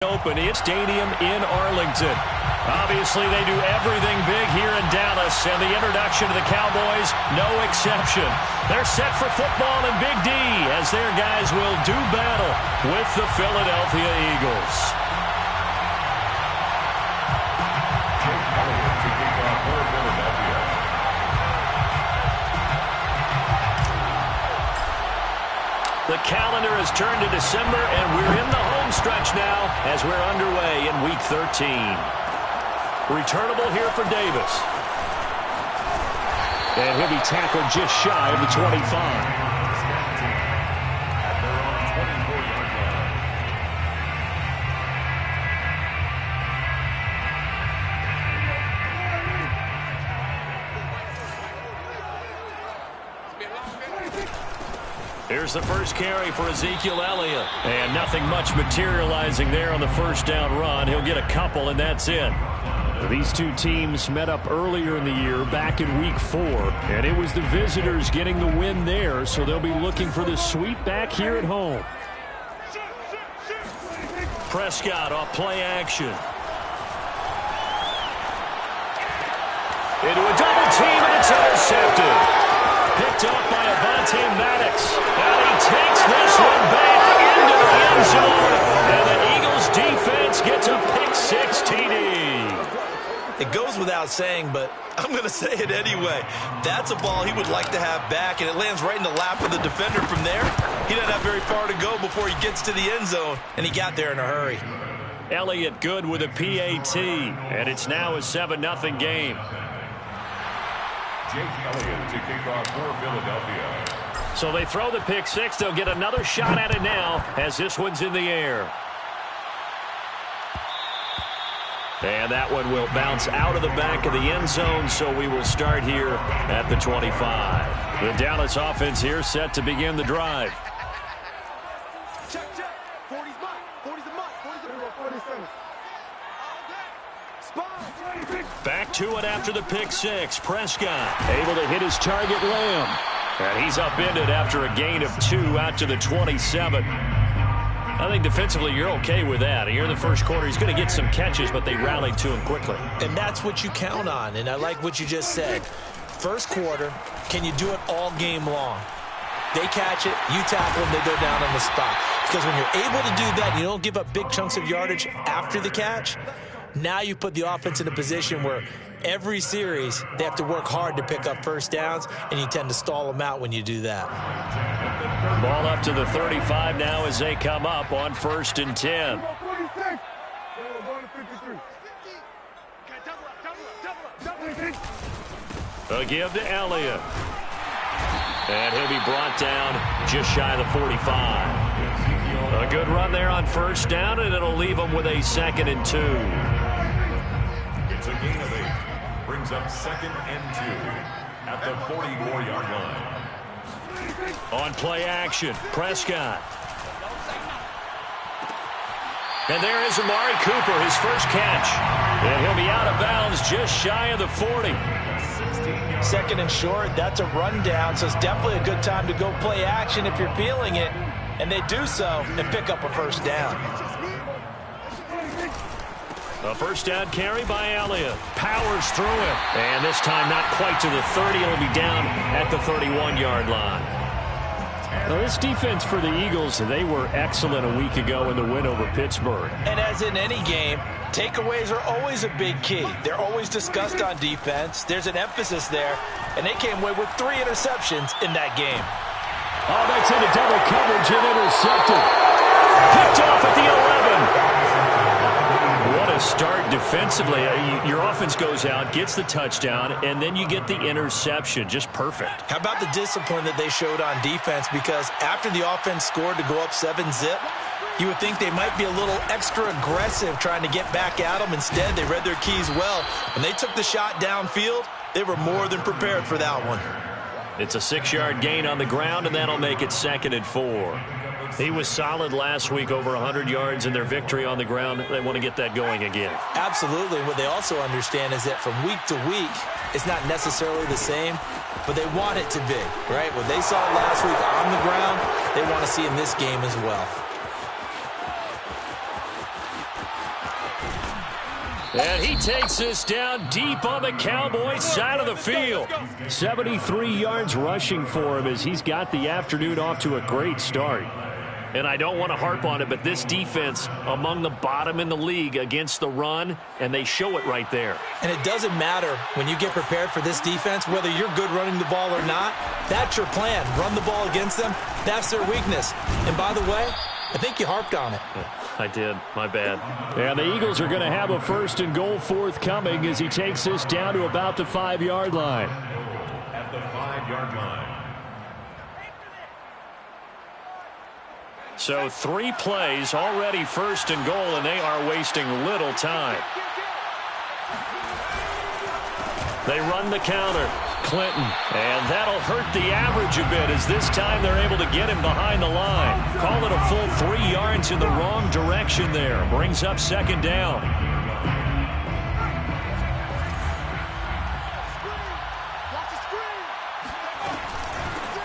Open its stadium in Arlington. Obviously, they do everything big here in Dallas, and the introduction to the Cowboys, no exception. They're set for football in Big D as their guys will do battle with the Philadelphia Eagles. The calendar has turned to December, and we're in the home stretch now as we're underway in Week 13. Returnable here for Davis. And he'll be tackled just shy of the 25. Here's the first carry for Ezekiel Elliott. And nothing much materializing there on the first down run. He'll get a couple, and that's it. These two teams met up earlier in the year, back in Week 4. And it was the visitors getting the win there, so they'll be looking for the sweep back here at home. Prescott off play action. Into a double team, and it's intercepted. Picked up by Avonte Maddox. And he takes this one back into the end zone. And the Eagles defense gets a pick-6 TD. It goes without saying, but I'm going to say it anyway. That's a ball he would like to have back, and it lands right in the lap of the defender from there. He doesn't have very far to go before he gets to the end zone, and he got there in a hurry. Elliott good with a PAT, and it's now a 7-0 game. Jake Elliott to kick off for Philadelphia. So they throw the pick-6. They'll get another shot at it now as this one's in the air. And that one will bounce out of the back of the end zone, so we will start here at the 25. The Dallas offense here set to begin the drive. Check. 40's mine. 40's the mine. 40's the 47. Back to it after the pick-6. Prescott able to hit his target, Lamb. And he's upended after a gain of 2 out to the 27. I think defensively you're okay with that. Here in the first quarter, he's going to get some catches, but they rallied to him quickly. And that's what you count on, and I like what you just said. First quarter, can you do it all game long? They catch it, you tackle them, they go down on the spot. Because when you're able to do that, you don't give up big chunks of yardage after the catch. Now you put the offense in a position where every series they have to work hard to pick up first downs, and you tend to stall them out when you do that. Ball up to the 35 now as they come up on 1st and 10. A give to Elliott. And he'll be brought down just shy of the 45. A good run there on first down, and it'll leave them with a 2nd and 2. It's a gain of 8. Brings up 2nd and 2 at the 44-yard line. On play action, Prescott. And there is Amari Cooper, his first catch. And he'll be out of bounds just shy of the 40. 2nd and short, that's a rundown, so it's definitely a good time to go play action if you're feeling it. And they do so and pick up a first down. A first down carry by Elliott. Powers through it. And this time not quite to the 30. It'll be down at the 31-yard line. Now, this defense for the Eagles, they were excellent a week ago in the win over Pittsburgh. And as in any game, takeaways are always a big key. They're always discussed on defense. There's an emphasis there, and they came away with 3 interceptions in that game. Oh, that's into double coverage and intercepted. Picked off at the 11. What a start defensively. Your offense goes out, gets the touchdown, and then you get the interception. Just perfect. How about the discipline that they showed on defense? Because after the offense scored to go up 7-zip, you would think they might be a little extra aggressive trying to get back at them. Instead, they read their keys well. When they took the shot downfield, they were more than prepared for that one. It's a 6-yard gain on the ground, and that'll make it 2nd and 4. He was solid last week, over 100 yards in their victory on the ground. They want to get that going again. Absolutely. What they also understand is that from week to week, it's not necessarily the same, but they want it to be, right? What they saw last week on the ground, they want to see in this game as well. And he takes this down deep on the Cowboys side of the field. 73 yards rushing for him as he's got the afternoon off to a great start. And I don't want to harp on it, but this defense among the bottom in the league against the run, and they show it right there. And it doesn't matter when you get prepared for this defense, whether you're good running the ball or not. That's your plan. Run the ball against them. That's their weakness. And by the way, I think you harped on it. I did. My bad. And the Eagles are going to have a 1st and goal forthcoming as he takes this down to about the 5-yard line. At the 5-yard line. So 3 plays, already 1st and goal, and they are wasting little time. They run the counter. Clinton. And that'll hurt the average a bit as this time they're able to get him behind the line. Call it a full 3 yards in the wrong direction there. Brings up 2nd down.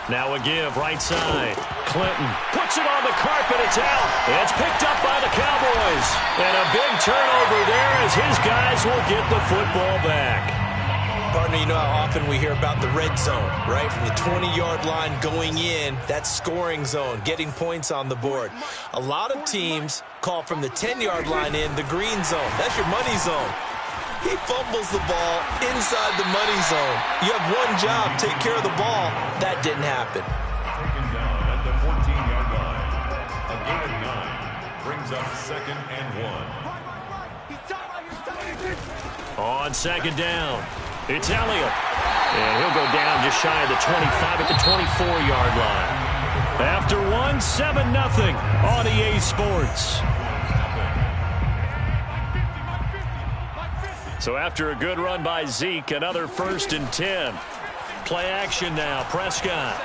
Now a give, right side. Clinton puts it on the carpet. It's out. It's picked up by the Cowboys. And a big turnover there as his guys will get the football back. Partner, you know how often we hear about the red zone, right? From the 20-yard line going in, that's scoring zone, getting points on the board. A lot of teams call from the 10-yard line in the green zone. That's your money zone. He fumbles the ball inside the money zone. You have one job, take care of the ball. That didn't happen. Taken down at the 14-yard line. A gain of 9 brings up 2nd and 1. On 2nd down, it's Elliott. And he'll go down just shy of the 25 at the 24-yard line. After one, 7-0 on EA Sports. So after a good run by Zeke, another 1st and 10. Play action now, Prescott.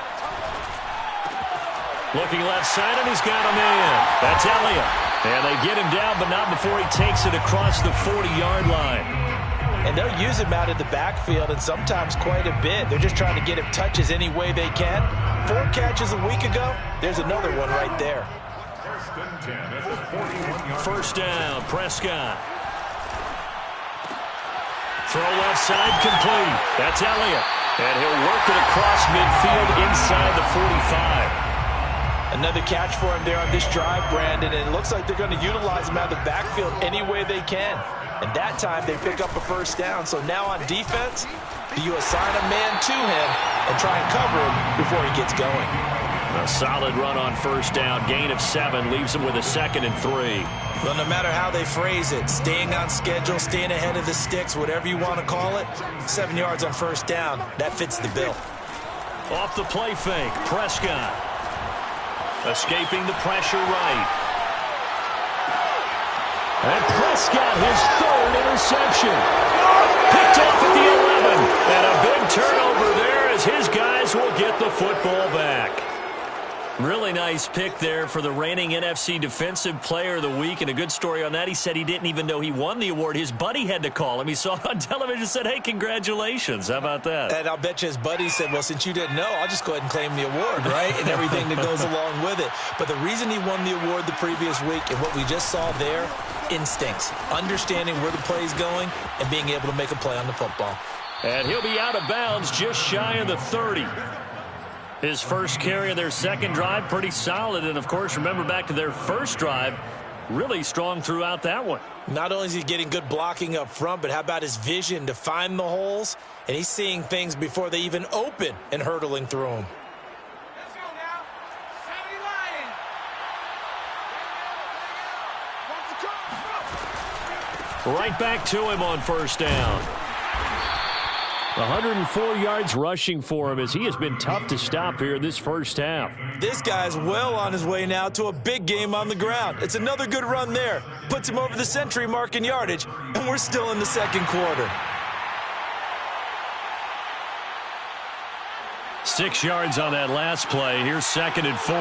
Looking left side, and he's got him in. That's Elliott. And they get him down, but not before he takes it across the 40-yard line. And they'll use him out of the backfield, and sometimes quite a bit. They're just trying to get him touches any way they can. 4 catches a week ago. There's another one right there. 1st and 10 at the 41-yard line. 1st down, Prescott. Throw left side complete. That's Elliott. And he'll work it across midfield inside the 45. Another catch for him there on this drive, Brandon, and it looks like they're going to utilize him out of the backfield any way they can. And that time they pick up a 1st down. So now on defense, do you assign a man to him and try and cover him before he gets going? A solid run on 1st down. Gain of 7 leaves him with a 2nd and 3. Well, no matter how they phrase it, staying on schedule, staying ahead of the sticks, whatever you want to call it, 7 yards on 1st down, that fits the bill. Off the play fake, Prescott. Escaping the pressure right. And Prescott, his 3rd interception. Picked off at the 11. And a big turnover there as his guys will get the football back. Really nice pick there for the reigning NFC Defensive Player of the Week. And a good story on that. He said he didn't even know he won the award. His buddy had to call him. He saw it on television and said, hey, congratulations. How about that? And I'll bet you his buddy said, well, since you didn't know, I'll just go ahead and claim the award, right? And everything that goes along with it. But the reason he won the award the previous week and what we just saw there, instincts, understanding where the play is going and being able to make a play on the football. And he'll be out of bounds just shy of the 30. His 1st carry of their 2nd drive, pretty solid. And, of course, remember back to their 1st drive, really strong throughout that one. Not only is he getting good blocking up front, but how about his vision to find the holes? And he's seeing things before they even open and hurdling through them. Let's go now. 70 Lions. Right back to him on 1st down. 104 yards rushing for him as he has been tough to stop here this 1st half. This guy's well on his way now to a big game on the ground. It's another good run there. Puts him over the century mark in yardage, and we're still in the 2nd quarter. 6 yards on that last play. Here's 2nd and 4.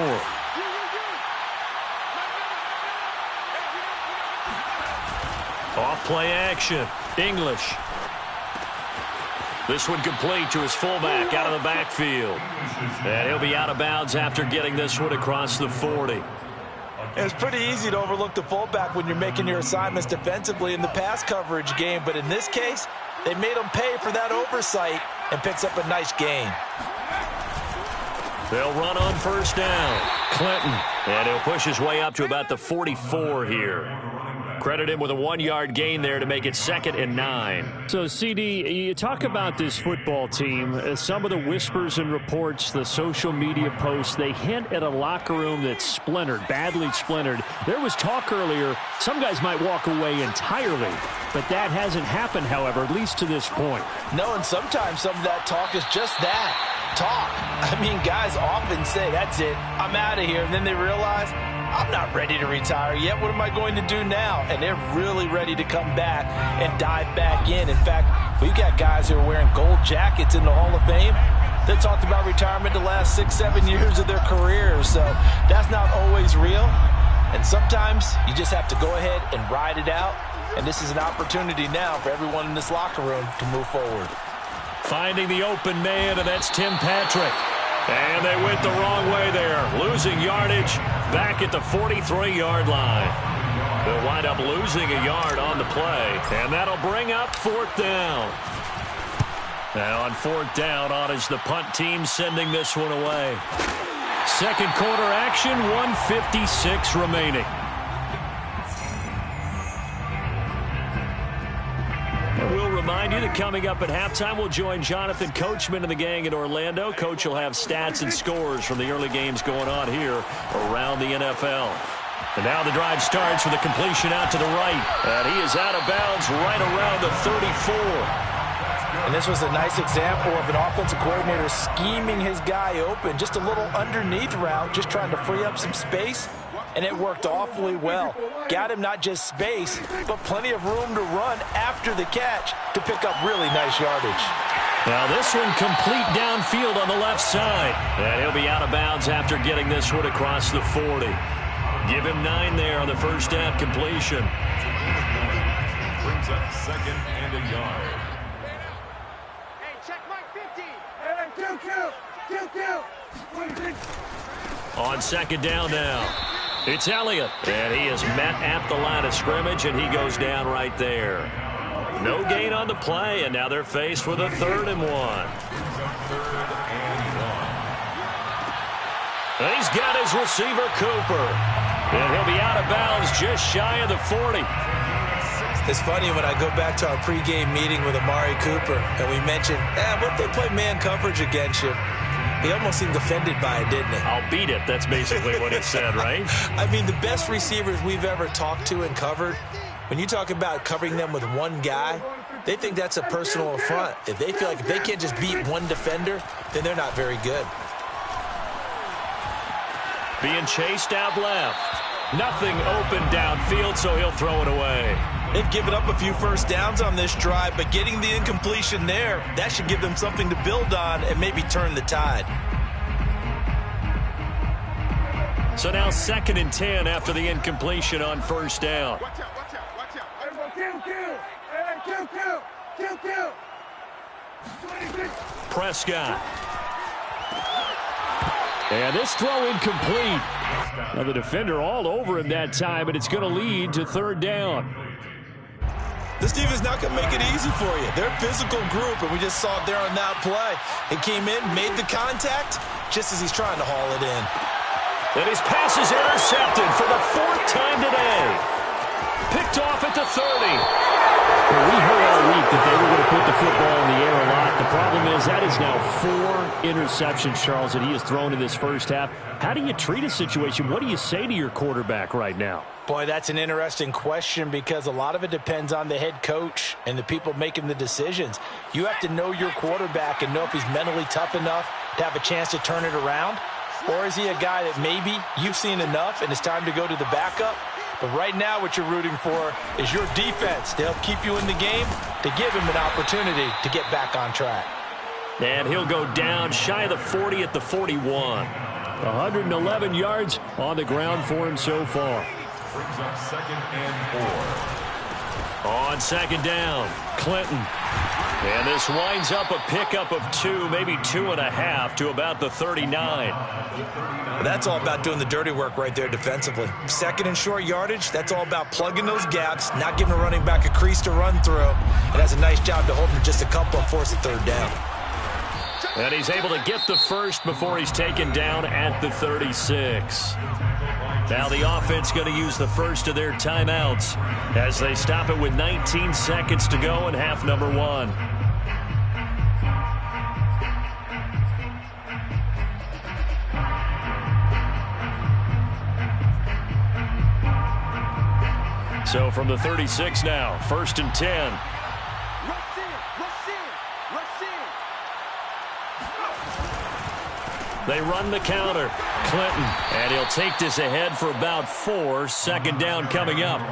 Off play action. English. This one complete to his fullback out of the backfield. And he'll be out of bounds after getting this one across the 40. A It's pretty easy to overlook the fullback when you're making your assignments defensively in the pass coverage game, but in this case, they made him pay for that oversight and picks up a nice gain. They'll run on first down. Clinton, and he'll push his way up to about the 44 here. Credit him with a 1-yard gain there to make it 2nd and 9. So, CD, you talk about this football team. Some of the whispers and reports, the social media posts, they hint at a locker room that's splintered, badly splintered. There was talk earlier, some guys might walk away entirely. But that hasn't happened, however, at least to this point. No, and sometimes some of that talk is just that, talk. I mean, guys often say, that's it, I'm out of here. And then they realize, I'm not ready to retire yet. What am I going to do now? And they're really ready to come back and dive back in. In fact, we've got guys who are wearing gold jackets in the Hall of Fame. They talked about retirement the last 6-7 years of their careers. So that's not always real. And sometimes you just have to go ahead and ride it out. And this is an opportunity now for everyone in this locker room to move forward. Finding the open man, and that's Tim Patrick. And they went the wrong way there, losing yardage back at the 43-yard line. They'll wind up losing a yard on the play, and that'll bring up 4th down. Now on 4th down, on is the punt team sending this one away. Second quarter action, 1:56 remaining. We'll remind you that coming up at halftime, we'll join Jonathan Coachman and the gang in Orlando. Coach will have stats and scores from the early games going on here around the NFL. And now the drive starts with a completion out to the right. And he is out of bounds right around the 34. And this was a nice example of an offensive coordinator scheming his guy open. Just a little underneath route, just trying to free up some space. And it worked awfully well. Got him not just space, but plenty of room to run after the catch to pick up really nice yardage. Now this one complete downfield on the left side. And he'll be out of bounds after getting this one across the 40. Give him 9 there on the first down completion. Brings up 2nd and a yard. Hey, check Mike 50. And 2-2. On 2nd down now. It's Elliott, and he is met at the line of scrimmage, and he goes down right there. No gain on the play, and now they're faced with a 3rd and 1. And he's got his receiver, Cooper, and he'll be out of bounds just shy of the 40. It's funny when I go back to our pregame meeting with Amari Cooper, and we mentioned, what if they play man coverage against you? He almost seemed offended by it, didn't he? I'll beat it. That's basically what he said, right? I mean, the best receivers we've ever talked to and covered, when you talk about covering them with one guy, they think that's a personal affront. If they feel like if they can't just beat one defender, then they're not very good. Being chased out left. Nothing open downfield, so he'll throw it away. They've given up a few first downs on this drive, but getting the incompletion there, that should give them something to build on and maybe turn the tide. So now 2nd and 10 after the incompletion on first down. Watch out, watch out, watch out. Kill. Prescott. And this throw incomplete. Now the defender all over him that time, and it's going to lead to 3rd down. This team is not going to make it easy for you. They're a physical group, and we just saw it there on that play. He came in, made the contact, just as he's trying to haul it in. And his pass is intercepted for the 4th time today. Picked off at the 30. Well, we heard all week that they were going to put the football in the air a lot. The problem is that is now 4 interceptions, Charles, that he has thrown in this first half. How do you treat a situation? What do you say to your quarterback right now? Boy, that's an interesting question because a lot of it depends on the head coach and the people making the decisions. You have to know your quarterback and know if he's mentally tough enough to have a chance to turn it around. Or is he a guy that maybe you've seen enough and it's time to go to the backup? But right now what you're rooting for is your defense to help keep you in the game, to give him an opportunity to get back on track. And he'll go down shy of the 40 at the 41. 111 yards on the ground for him so far. Brings up 2nd and 4. On second down, Clinton. And this winds up a pickup of 2, maybe 2.5 to about the 39. That's all about doing the dirty work right there defensively. Second and short yardage, that's all about plugging those gaps, not giving a running back a crease to run through. And that's a nice job to hold him just a couple and force a third down. And he's able to get the first before he's taken down at the 36. Now the offense going to use the first of their timeouts as they stop it with 19 seconds to go in half number 1. So from the 36 now, 1st and 10. They run the counter. Clinton, and he'll take this ahead for about 4. Second down coming up.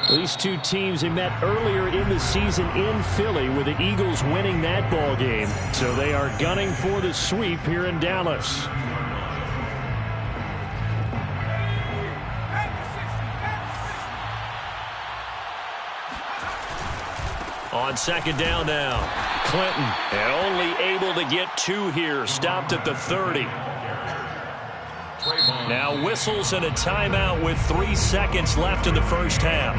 These two teams, they met earlier in the season in Philly with the Eagles winning that ball game. So they are gunning for the sweep here in Dallas. On second down now, Clinton, and only able to get 2 here, stopped at the 30. Now whistles and a timeout with 3 seconds left in the first half.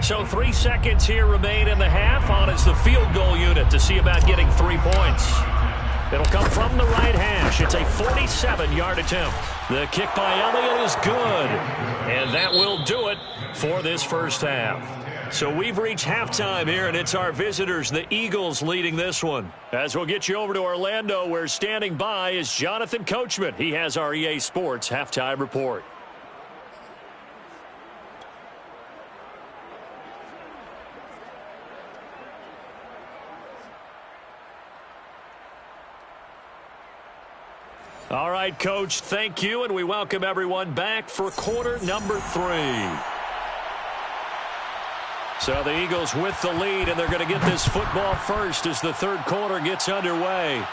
So 3 seconds here remain in the half. On is the field goal unit to see about getting 3 points. It'll come from the right hash. It's a 47-yard attempt. The kick by Elliott is good. And that will do it for this first half. So we've reached halftime here, and it's our visitors, the Eagles, leading this one. As we'll get you over to Orlando, where standing by is Jonathan Coachman. He has our EA Sports halftime report. All right, Coach, thank you, and we welcome everyone back for quarter number 3. So the Eagles with the lead, and they're going to get this football first as the third quarter gets underway.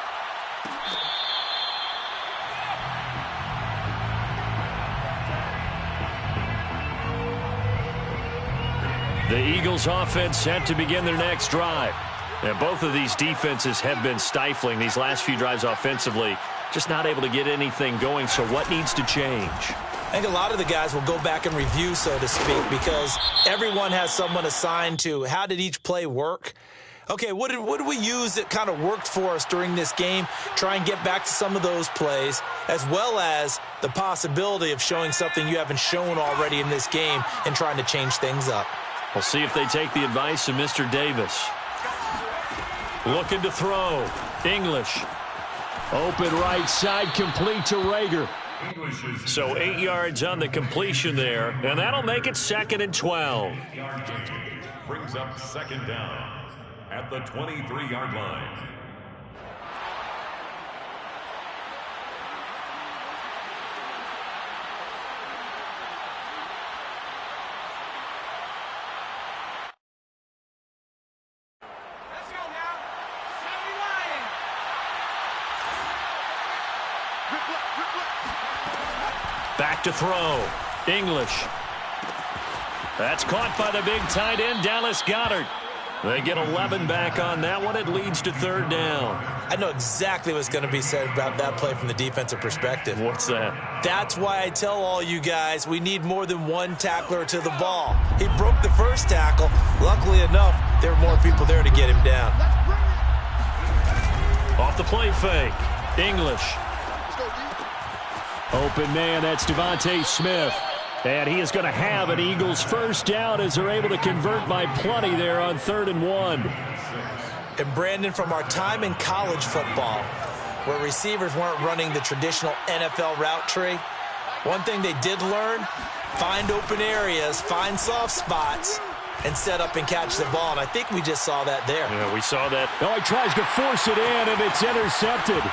The Eagles offense set to begin their next drive. And both of these defenses have been stifling these last few drives offensively. Just not able to get anything going, so what needs to change? I think a lot of the guys will go back and review, so to speak, because everyone has someone assigned to how did each play work. Okay, what did we use that kind of worked for us during this game? Try and get back to some of those plays, as well as the possibility of showing something you haven't shown already in this game and trying to change things up. We'll see if they take the advice of Mr. Davis. Looking to throw. English. Open right side, complete to Rager. So 8 yards on the completion there, and that'll make it 2nd and 12. Brings up second down at the 23-yard line. Back to throw. English. That's caught by the big tight end, Dallas Goedert. They get 11 back on that one. It leads to third down. I know exactly what's going to be said about that play from the defensive perspective. What's that? That's why I tell all you guys we need more than one tackler to the ball. He broke the first tackle. Luckily enough, there were more people there to get him down. Off the play fake. English. Open man, that's Devontae Smith. And he is going to have an Eagles first down as they're able to convert by plenty there on 3rd and 1. And Brandon, from our time in college football, where receivers weren't running the traditional NFL route tree, one thing they did learn, find open areas, find soft spots, and set up and catch the ball. And I think we just saw that there. Yeah, we saw that. Oh, he tries to force it in, and it's intercepted.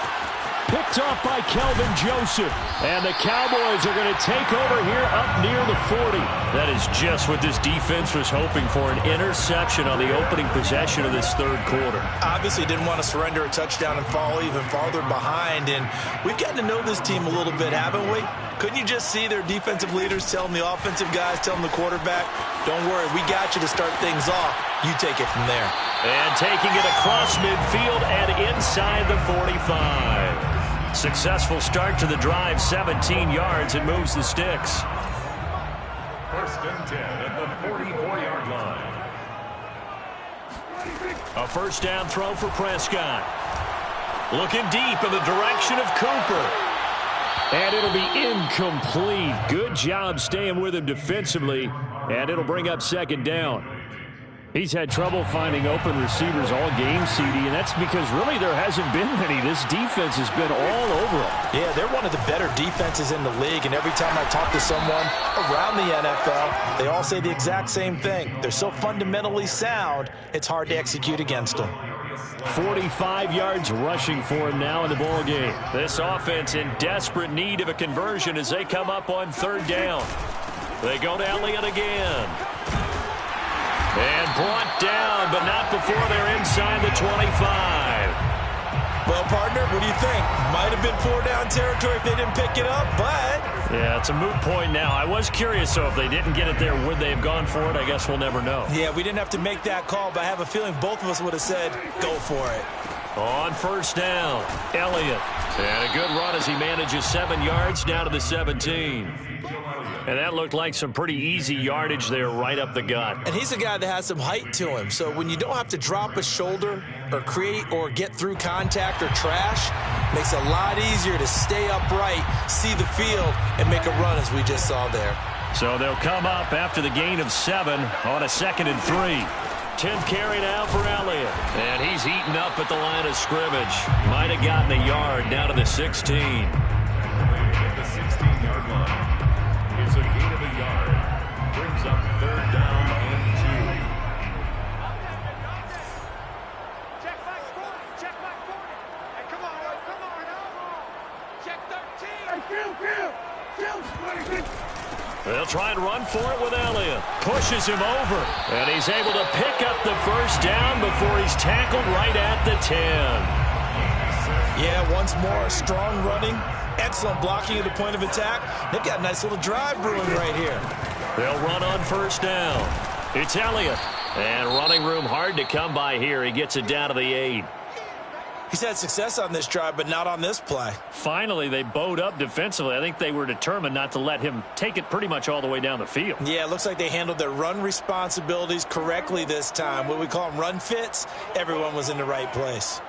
Picked off by Kelvin Joseph. And the Cowboys are going to take over here up near the 40. That is just what this defense was hoping for, an interception on the opening possession of this third quarter. Obviously didn't want to surrender a touchdown and fall even farther behind. And we've gotten to know this team a little bit, haven't we? Couldn't you just see their defensive leaders telling the offensive guys, telling the quarterback, don't worry, we got you to start things off. You take it from there. And taking it across midfield and inside the 45. Successful start to the drive, 17 yards, and moves the sticks. First and 10 at the 44-yard line. A first down throw for Prescott. Looking deep in the direction of Cooper. And it'll be incomplete. Good job staying with him defensively, and it'll bring up second down. He's had trouble finding open receivers all game, CD, and that's because really there hasn't been many. This defense has been all over them. Yeah, they're one of the better defenses in the league, and every time I talk to someone around the NFL, they all say the exact same thing. They're so fundamentally sound, it's hard to execute against them. 45 yards rushing for him now in the ball game. This offense in desperate need of a conversion as they come up on third down. They go to Elliott again. And brought down, but not before they're inside the 25. Well, partner, what do you think? Might have been 4-down territory if they didn't pick it up, but... Yeah, it's a moot point now. I was curious, so if they didn't get it there, would they have gone for it? I guess we'll never know. Yeah, we didn't have to make that call, but I have a feeling both of us would have said, go for it. On first down, Elliott. And a good run as he manages 7 yards down to the 17. And that looked like some pretty easy yardage there right up the gut. And he's a guy that has some height to him. So when you don't have to drop a shoulder or create or get through contact or trash, makes it a lot easier to stay upright, see the field, and make a run as we just saw there. So they'll come up after the gain of 7 on a 2nd and 3. 10th carry now for Elliott. And he's eaten up at the line of scrimmage. Might have gotten a yard down to the 16. At the 16-yard line. It's a gain of a yard. Brings up third down and 2. Check back 40. Check back 40. Hey, come on, come on. Check 13. They'll try and run for it with Elliott. Pushes him over. And he's able to pick up the first down before he's tackled right at the 10. Yeah, once more, strong running, excellent blocking at the point of attack. They've got a nice little drive brewing right here. They'll run on first down. It's Elliott. And running room hard to come by here. He gets it down to the 8. He's had success on this drive, but not on this play. Finally, they bowed up defensively. I think they were determined not to let him take it pretty much all the way down the field. Yeah, it looks like they handled their run responsibilities correctly this time. What we call them run fits, everyone was in the right place.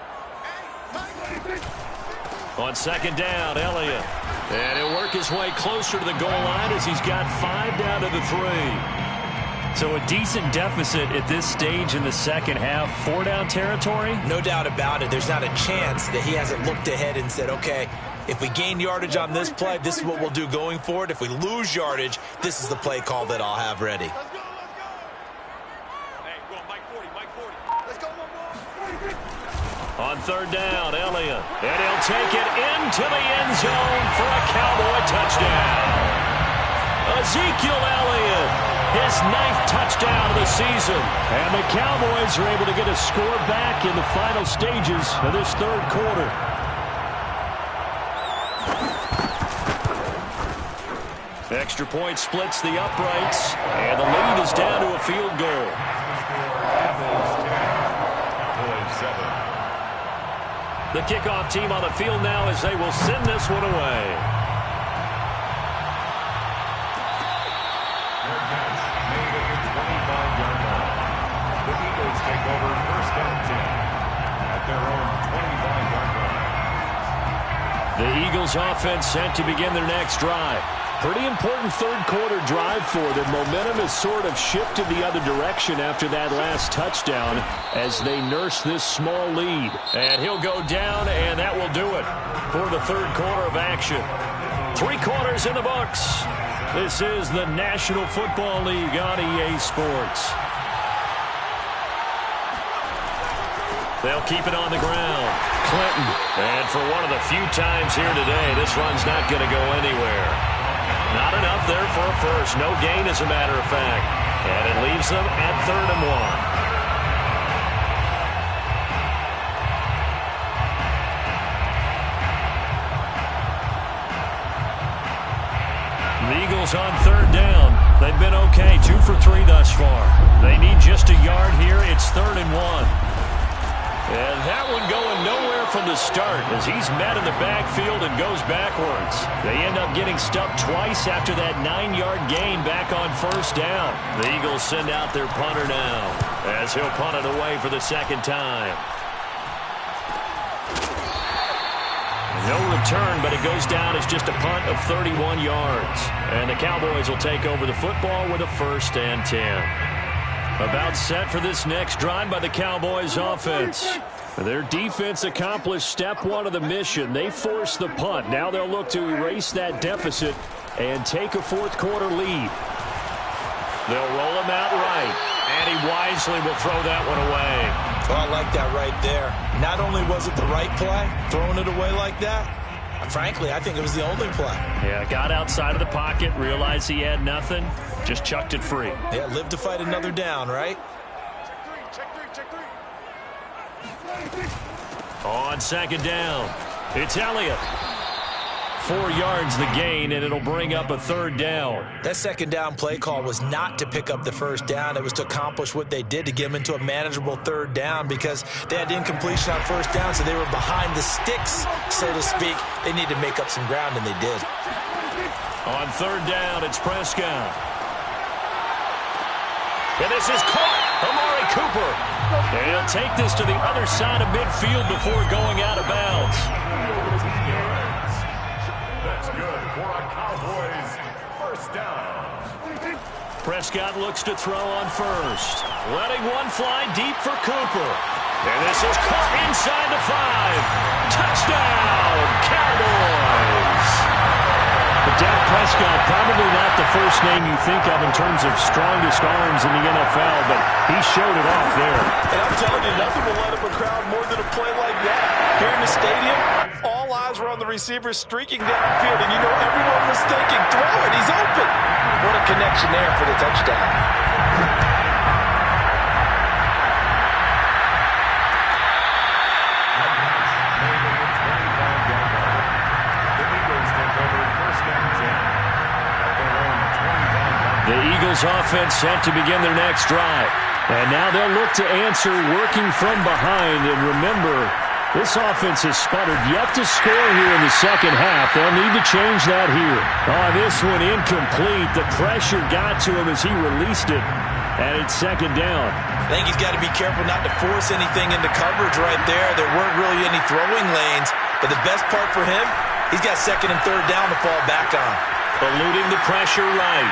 On second down, Elliott. And he'll work his way closer to the goal line as he's got 5 down to the 3. So a decent deficit at this stage in the second half. 4-down territory? No doubt about it. There's not a chance that he hasn't looked ahead and said, okay, if we gain yardage on this play, this is what we'll do going forward. If we lose yardage, this is the play call that I'll have ready. Let's go. Hey, go on, Mike 40, Mike 40. Let's go, one more. On third down, Elliott. And he'll take it into the end zone for a Cowboy touchdown. Ezekiel Elliott, his 9th touchdown of the season. And the Cowboys are able to get a score back in the final stages of this third quarter. Extra point splits the uprights, and the lead is down to a field goal. The kickoff team on the field now as they will send this one away. Made at the 25-yard line. The Eagles take over first and 10 at their own 25-yard line. The Eagles offense set to begin their next drive. Pretty important third quarter drive for them. Momentum has sort of shifted the other direction after that last touchdown as they nurse this small lead. And he'll go down, and that will do it for the third quarter of action. 3 quarters in the books. This is the National Football League on EA Sports. They'll keep it on the ground. Clinton. And for one of the few times here today, this run's not going to go anywhere. Not enough there for a first. No gain, as a matter of fact. And it leaves them at 3rd and 1. The Eagles on 3rd down. They've been okay, 2 for 3 thus far. They need just a yard here. It's 3rd and 1. And that one going nowhere from the start as he's met in the backfield and goes backwards. They end up getting stuffed twice after that 9-yard gain back on 1st down. The Eagles send out their punter now as he'll punt it away for the 2nd time. No return, but it goes down as just a punt of 31 yards. And the Cowboys will take over the football with a 1st and 10. About set for this next drive by the Cowboys offense. Their defense accomplished step 1 of the mission. They forced the punt. Now they'll look to erase that deficit and take a 4th quarter lead. They'll roll him out right, and he wisely will throw that one away. Oh, I like that right there. Not only was it the right play, throwing it away like that, frankly, I think it was the only play. Yeah, got outside of the pocket, realized he had nothing, just chucked it free. Yeah, live to fight another down, right? Check three. On 2nd down, it's Elliott. 4 yards the gain, and it'll bring up a 3rd down. That 2nd down play call was not to pick up the 1st down. It was to accomplish what they did to get them into a manageable 3rd down because they had incompletion on 1st down, so they were behind the sticks, so to speak. They needed to make up some ground, and they did. On 3rd down, it's Prescott. And this is caught. Amari Cooper. And he'll take this to the other side of midfield before going out of bounds. That's good for a Cowboys 1st down. Prescott looks to throw on 1st. Letting one fly deep for Cooper. And this is caught inside the 5. Touchdown, Cowboys. But Dak Prescott, probably not the first name you think of in terms of strongest arms in the NFL, but he showed it off there. And I'm telling you, nothing will light up a crowd more than a play like that. Here in the stadium, all eyes were on the receiver streaking downfield, and you know everyone was thinking, throw it, he's open. What a connection there for the touchdown. The Eagles offense set to begin their next drive. And now they'll look to answer working from behind. And remember, this offense has sputtered yet to score here in the 2nd half. They'll need to change that here. Oh, this one incomplete. The pressure got to him as he released it. And it's 2nd down. I think he's got to be careful not to force anything into coverage right there. There weren't really any throwing lanes. But the best part for him, he's got 2nd and 3rd down to fall back on. Eluding the pressure right.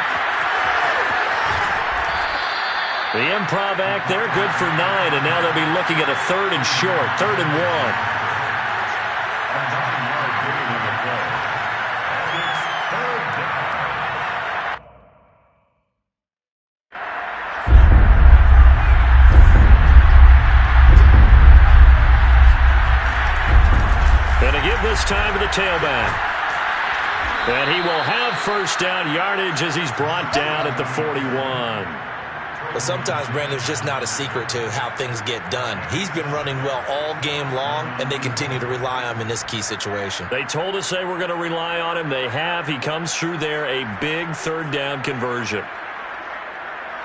The improv act there, good for 9, and now they'll be looking at a 3rd and short, 3rd and 1. A 9-yard gain on the play. And it's 3rd down. And to give this time to the tailback. And he will have 1st down yardage as he's brought down at the 41. But sometimes, Brandon, it's just not a secret to how things get done. He's been running well all game long, and they continue to rely on him in this key situation. They told us they were going to rely on him. They have. He comes through there, a big 3rd down conversion.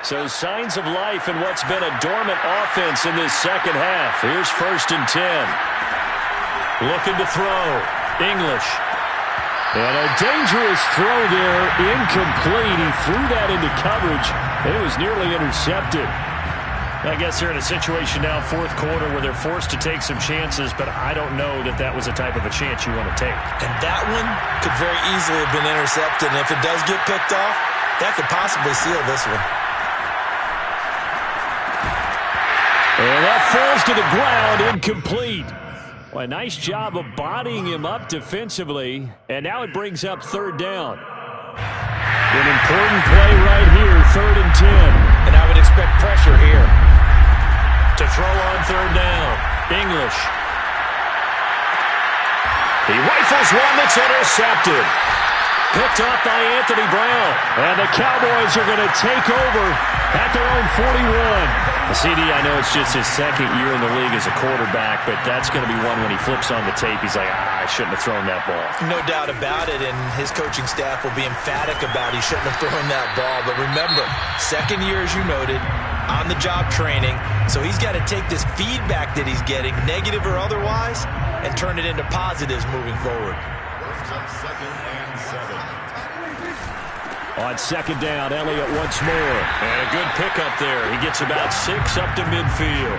So signs of life in what's been a dormant offense in this 2nd half. Here's 1st and 10. Looking to throw. English. And a dangerous throw there, incomplete. He threw that into coverage. It was nearly intercepted. I guess they're in a situation now, 4th quarter, where they're forced to take some chances, but I don't know that that was the type of a chance you want to take. And that one could very easily have been intercepted, and if it does get picked off, that could possibly seal this one. And that falls to the ground, incomplete. Well, a nice job of bodying him up defensively, and now it brings up 3rd down. An important play right here, 3rd and 10. And I would expect pressure here. To throw on 3rd down, English. He rifles one that's intercepted. Picked off by Anthony Brown. And the Cowboys are going to take over at their own 41. CD, I know it's just his second year in the league as a quarterback, but that's going to be one when he flips on the tape. He's like, I shouldn't have thrown that ball. No doubt about it, and his coaching staff will be emphatic about he shouldn't have thrown that ball. But remember, second year, as you noted, on-the-job training, so he's got to take this feedback that he's getting, negative or otherwise, and turn it into positives moving forward. On second down, Elliott once more. And a good pickup there. He gets about 6 up to midfield.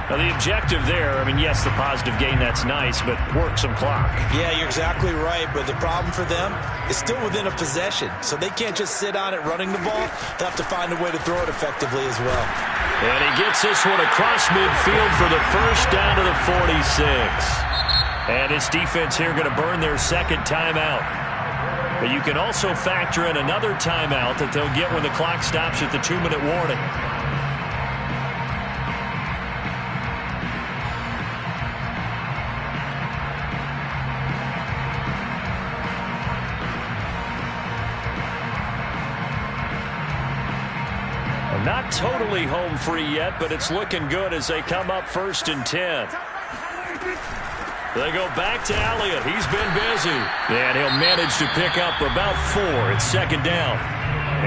Now, the objective there, I mean, yes, the positive gain, that's nice, but work some clock. Yeah, you're exactly right, but the problem for them is still within a possession, so they can't just sit on it running the ball. They'll have to find a way to throw it effectively as well. And he gets this one across midfield for the first down to the 46. And this defense here going to burn their second timeout. But you can also factor in another timeout that they'll get when the clock stops at the 2-minute warning. Not totally home free yet, but it's looking good as they come up 1st and 10. They go back to Elliott. He's been busy. And he'll manage to pick up about 4 at second down.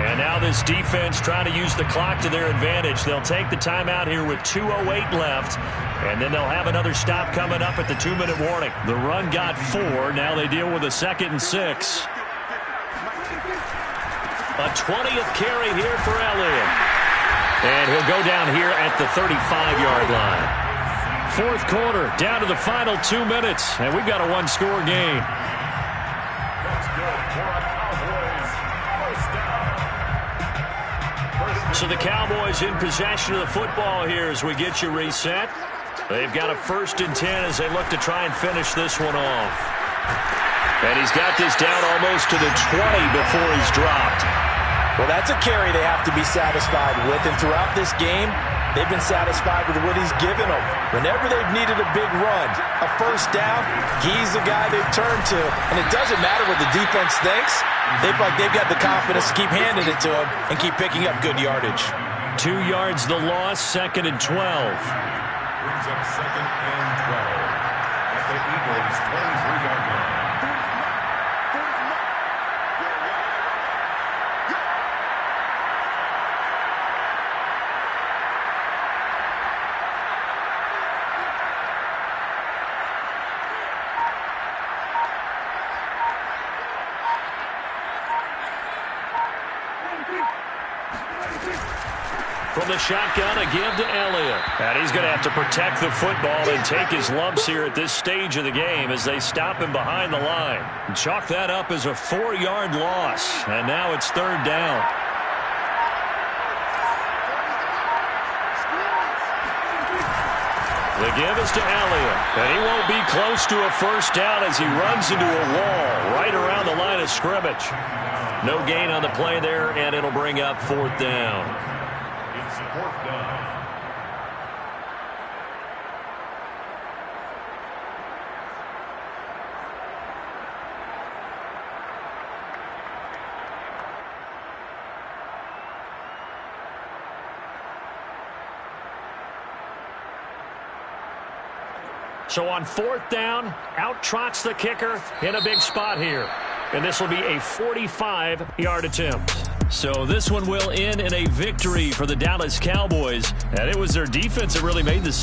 And now this defense trying to use the clock to their advantage. They'll take the timeout here with 2:08 left. And then they'll have another stop coming up at the 2-minute warning. The run got 4. Now they deal with a 2nd and 6. A 20th carry here for Elliott. And he'll go down here at the 35-yard line. 4th quarter, down to the final 2 minutes, and we've got a 1-score game. So the Cowboys in possession of the football here as we get you reset. They've got a 1st and 10 as they look to try and finish this one off. And he's got this down almost to the 20 before he's dropped. Well, that's a carry they have to be satisfied with, and throughout this game, they've been satisfied with what he's given them. Whenever they've needed a big run, a first down, he's the guy they've turned to. And it doesn't matter what the defense thinks. They've got the confidence to keep handing it to him and keep picking up good yardage. 2 yards the loss, 2nd and 12. Brings up 2nd and 12 at the Eagles' 23-yard line. From the shotgun, a give to Elliott. And he's going to have to protect the football and take his lumps here at this stage of the game as they stop him behind the line. And chalk that up as a 4-yard loss. And now it's 3rd down. The give is to Elliott. And he won't be close to a first down as he runs into a wall right around the line of scrimmage. No gain on the play there, and it'll bring up 4th down. It's 4th down. So on 4th down, out trots the kicker in a big spot here. And this will be a 45-yard attempt. So this one will end in a victory for the Dallas Cowboys. And it was their defense that really made this.